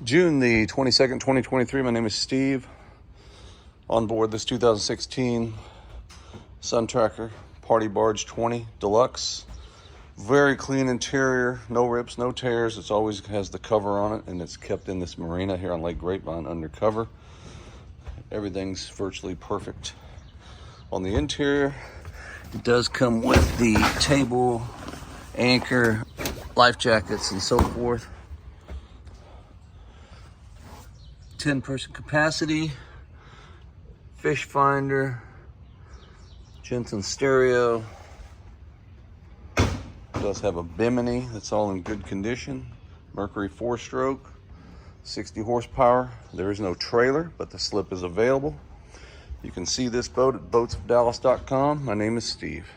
June the 22nd, 2023. My name is Steve. On board this 2016 Sun Tracker Party Barge 20 Deluxe. Very clean interior, no rips, no tears. It always has the cover on it, and it's kept in this marina here on Lake Grapevine undercover. Everything's virtually perfect. On the interior, it does come with the table, anchor, life jackets, and so forth. 10-person capacity, fish finder, Jensen stereo. It does have a bimini that's all in good condition. Mercury 4-stroke, 60 horsepower. There is no trailer, but the slip is available. You can see this boat at boatsofdallas.com. My name is Steve.